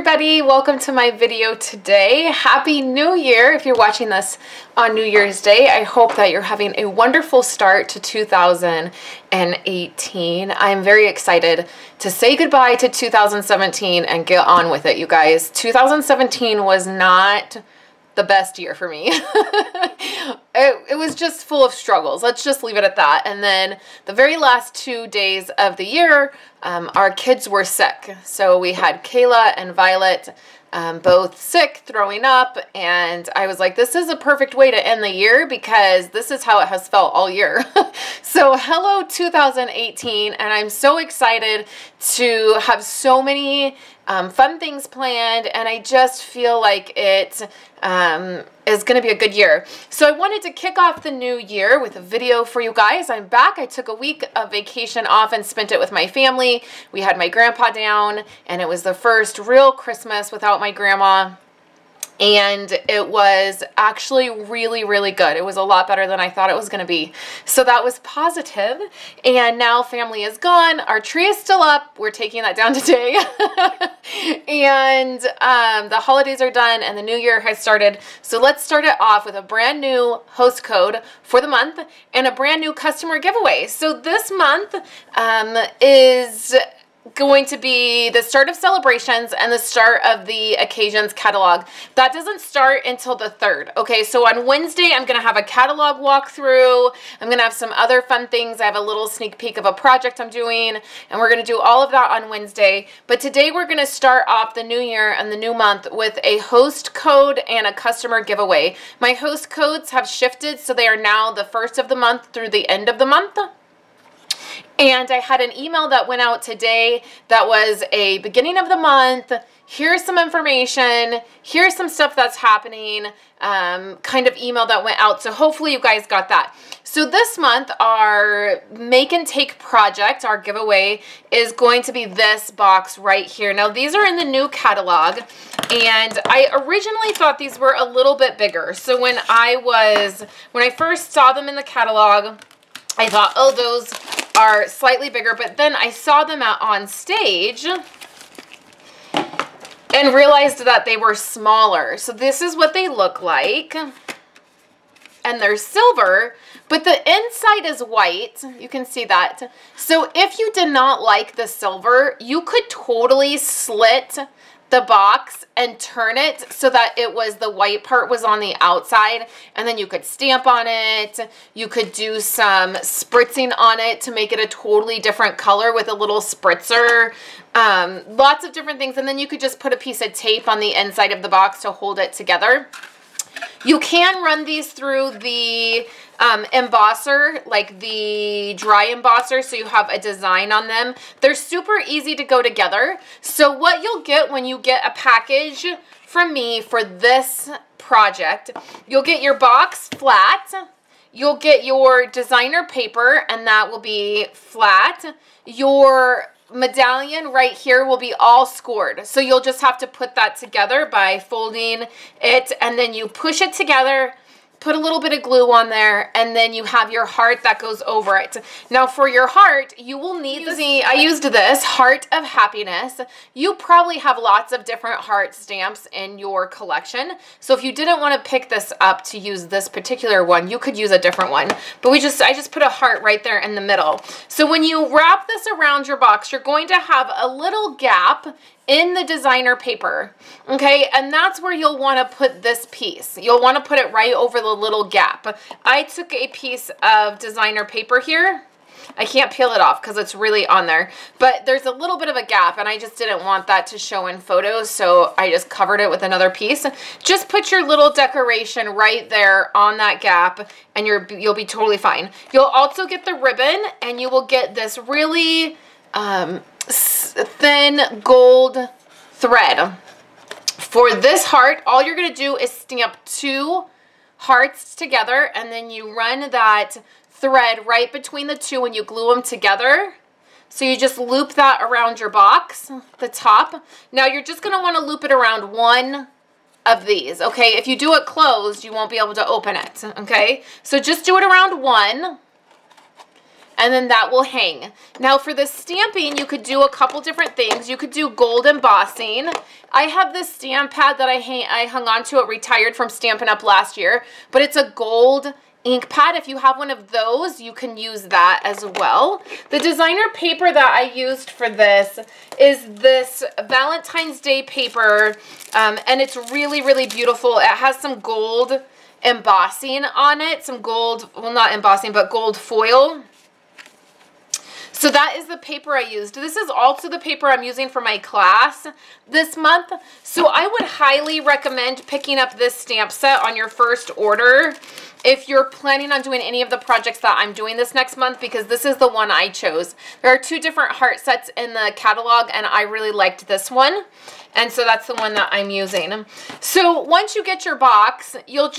everybody, welcome to my video today. Happy New Year if you're watching this on New Year's Day. I hope that you're having a wonderful start to 2018. I'm very excited to say goodbye to 2017 and get on with it, you guys. 2017 was not the best year for me. It was just full of struggles. Let's just leave it at that. And then the very last 2 days of the year, our kids were sick. So we had Kayla and Violet both sick, throwing up, and I was like, this is a perfect way to end the year because this is how it has felt all year. So hello 2018, and I'm so excited to have so many fun things planned, and I just feel like it is going to be a good year. So I wanted to kick off the new year with a video for you guys. I'm back. I took a week of vacation off and spent it with my family. We had my grandpa down, and it was the first real Christmas without my grandma. And it was actually really, really good. It was a lot better than I thought it was going to be. So that was positive. And now family is gone. Our tree is still up. We're taking that down today. And the holidays are done and the new year has started. So let's start it off with a brand new host code for the month and a brand new customer giveaway. So this month is going to be the start of celebrations and the start of the occasions catalog. That doesn't start until the 3rd. Okay, so on Wednesday, I'm going to have a catalog walkthrough. I'm going to have some other fun things. I have a little sneak peek of a project I'm doing, and we're going to do all of that on Wednesday. But today, we're going to start off the new year and the new month with a host code and a customer giveaway. My host codes have shifted, so they are now the 1st of the month through the end of the month. And I had an email that went out today that was a beginning of the month. Here's some information. Here's some stuff that's happening. Kind of email that went out. So hopefully you guys got that. So this month, our make and take project, our giveaway, is going to be this box right here. Now these are in the new catalog. And I originally thought these were a little bit bigger. So when I first saw them in the catalog, I thought, oh, those are slightly bigger, but then I saw them out on stage and realized that they were smaller. So this is what they look like, and they're silver, but the inside is white. You can see that. So if you did not like the silver, you could totally slit the box and turn it so that it was the white part was on the outside, and then you could stamp on it. You could do some spritzing on it to make it a totally different color with a little spritzer. Lots of different things, and then you could just put a piece of tape on the inside of the box to hold it together. You can run these through the embosser, like the dry embosser, so you have a design on them. They're super easy to go together. So what you'll get when you get a package from me for this project, you'll get your box flat. You'll get your designer paper, and that will be flat. Your medallion right here will be all scored. So you'll just have to put that together by folding it, and then you push it together, put a little bit of glue on there, and then you have your heart that goes over it. Now for your heart, you will need I used this Heart of Happiness. You probably have lots of different heart stamps in your collection. So if you didn't want to pick this up to use this particular one, you could use a different one. But I just put a heart right there in the middle. So when you wrap this around your box, you're going to have a little gap in the designer paper, okay? And that's where you'll want to put this piece. You'll want to put it right over the little gap. I took a piece of designer paper here. I can't peel it off because it's really on there, but there's a little bit of a gap, and I just didn't want that to show in photos, so I just covered it with another piece. Just put your little decoration right there on that gap, and you'll be totally fine. You'll also get the ribbon, and you will get this really thin gold thread. For this heart, all you're going to do is stamp 2 hearts together, and then you run that thread right between the 2 and you glue them together. So you just loop that around your box, the top. Now you're just going to want to loop it around one of these, okay? If you do it closed, you won't be able to open it, okay? So just do it around one. and then that will hang. Now for the stamping, you could do a couple different things. You could do gold embossing. I have this stamp pad that I hung on to. It retired from Stampin' Up! Last year, but it's a gold ink pad. If you have one of those, you can use that as well. The designer paper that I used for this is this Valentine's Day paper, and it's really, really beautiful. It has some gold embossing on it, some gold, well, not embossing, but gold foil. So that is the paper I used. This is also the paper I'm using for my class this month. So I would highly recommend picking up this stamp set on your first order if you're planning on doing any of the projects that I'm doing this next month, because this is the one I chose. There are 2 different heart sets in the catalog, and I really liked this one. And so that's the one that I'm using. So once you get your box, you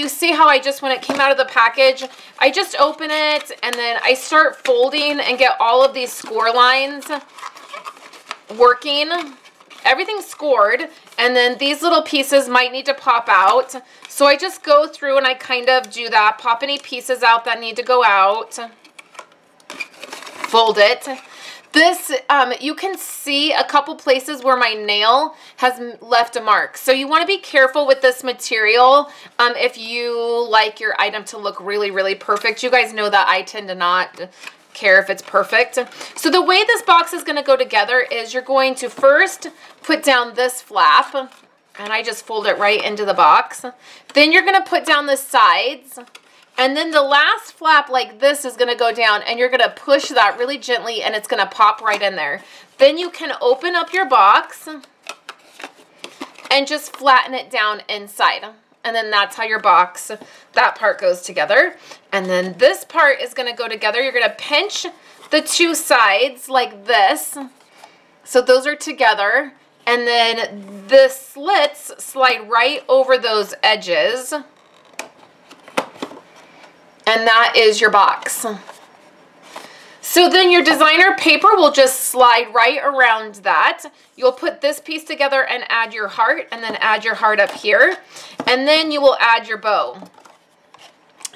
see how when it came out of the package, I just open it and then I start folding and get all of these score lines working. Everything's scored, and then these little pieces might need to pop out. So I just go through and I kind of do that, pop any pieces out that need to go out, fold it. This, you can see a couple places where my nail has left a mark. So you want to be careful with this material if you like your item to look really, really perfect. You guys know that I tend to not care if it's perfect. So the way this box is going to go together is you're going to first put down this flap, and I just fold it right into the box. Then you're going to put down the sides, and then the last flap like this is going to go down, and you're going to push that really gently, and it's going to pop right in there. Then you can open up your box and just flatten it down inside. And then that's how your box, that part goes together. And then this part is going to go together. You're going to pinch the 2 sides like this. So those are together. And then the slits slide right over those edges. And that is your box. So then your designer paper will just slide right around that. You'll put this piece together and add your heart, and then add your heart up here. And then you will add your bow.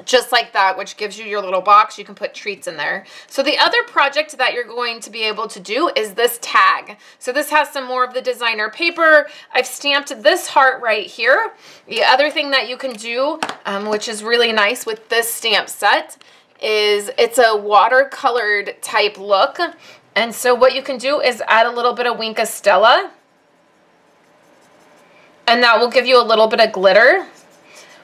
Just like that, which gives you your little box. You can put treats in there. So the other project that you're going to be able to do is this tag. So this has some more of the designer paper. I've stamped this heart right here. The other thing that you can do, which is really nice with this stamp set, is it's a watercolored type look. And so what you can do is add a little bit of Wink Stella, and that will give you a little bit of glitter,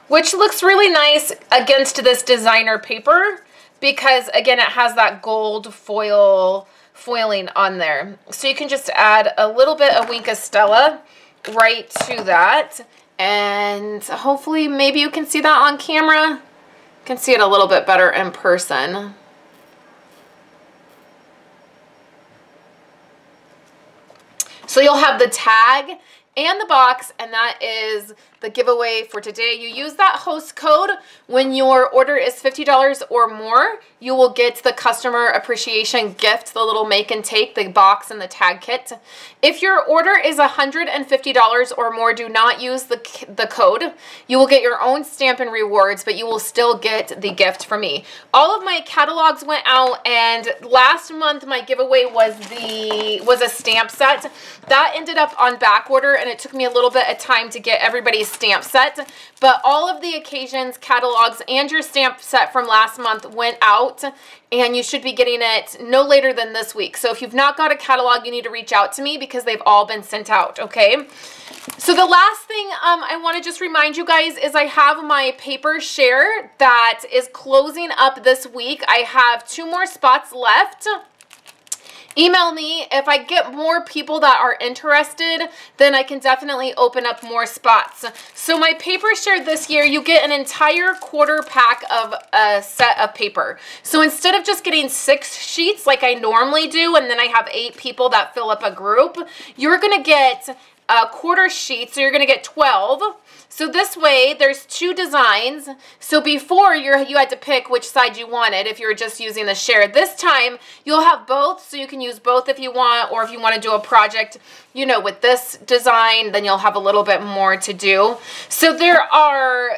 which looks really nice against this designer paper because, again, it has that gold foiling on there. So you can just add a little bit of Wink Stella right to that, and hopefully maybe you can see that on camera. Can see it a little bit better in person. So you'll have the tag and the box, and that is the giveaway for today. You use that host code when your order is $50 or more. You will get the customer appreciation gift, the little make and take, the box and the tag kit. If your order is $150 or more, do not use the code. You will get your own Stampin' Rewards, but you will still get the gift from me. All of my catalogs went out, and last month my giveaway was a stamp set. That ended up on back order, and it took me a little bit of time to get everybody's stamp set, but all of the occasions, catalogs, and your stamp set from last month went out, and you should be getting it no later than this week. So if you've not got a catalog, you need to reach out to me because they've all been sent out, okay? So the last thing I want to just remind you guys is I have my paper share that is closing up this week. I have 2 more spots left. Email me. If I get more people that are interested, then I can definitely open up more spots. So my paper share this year, you get an entire quarter pack of a set of paper. So instead of just getting 6 sheets like I normally do, and then I have 8 people that fill up a group, you're going to get quarter sheet, so you're going to get 12. So this way, there's 2 designs. So before, you had to pick which side you wanted if you were just using the share. This time, you'll have both, so you can use both if you want, or if you want to do a project, you know, with this design, then you'll have a little bit more to do. So there are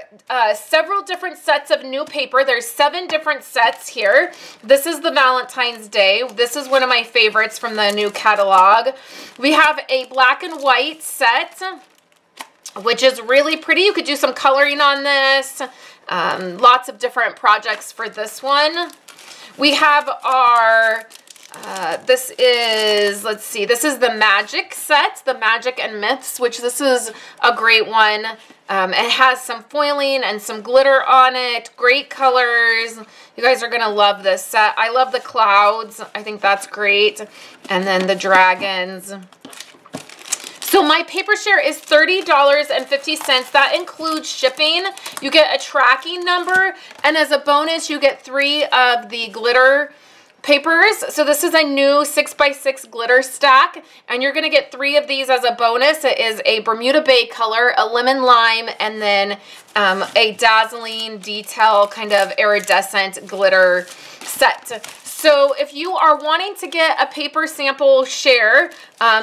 several different sets of new paper. There's 7 different sets here. This is the Valentine's Day. This is one of my favorites from the new catalog. We have a black and white set, which is really pretty. You could do some coloring on this. Lots of different projects for this one. We have our, this is, let's see, this is the Magic set, the Magic and Myths, which this is a great one. It has some foiling and some glitter on it. Great colors. You guys are going to love this set. I love the clouds. I think that's great. And then the dragons. So my paper share is $30.50. That includes shipping. You get a tracking number, and as a bonus, you get 3 of the glitter papers. So this is a new 6x6 glitter stack, and you're going to get 3 of these as a bonus. It is a Bermuda Bay color, a lemon lime, and then a dazzling detail kind of iridescent glitter set. So if you are wanting to get a paper sample share,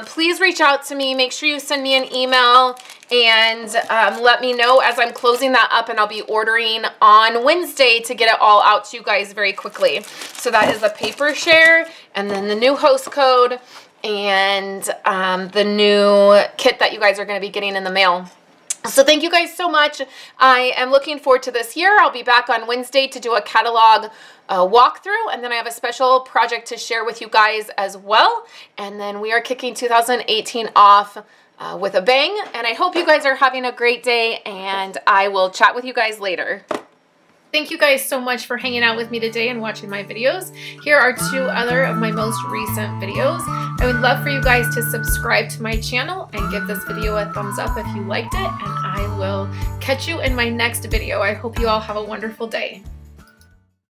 please reach out to me. Make sure you send me an email and let me know as I'm closing that up, and I'll be ordering on Wednesday to get it all out to you guys very quickly. So that is the paper share, and then the new host code, and the new kit that you guys are going to be getting in the mail. So thank you guys so much. I am looking forward to this year. I'll be back on Wednesday to do a catalog walkthrough, and then I have a special project to share with you guys as well. And then we are kicking 2018 off with a bang, and I hope you guys are having a great day, and I will chat with you guys later. Thank you guys so much for hanging out with me today and watching my videos. Here are 2 other of my most recent videos. I would love for you guys to subscribe to my channel and give this video a thumbs up if you liked it, and I will catch you in my next video. I hope you all have a wonderful day.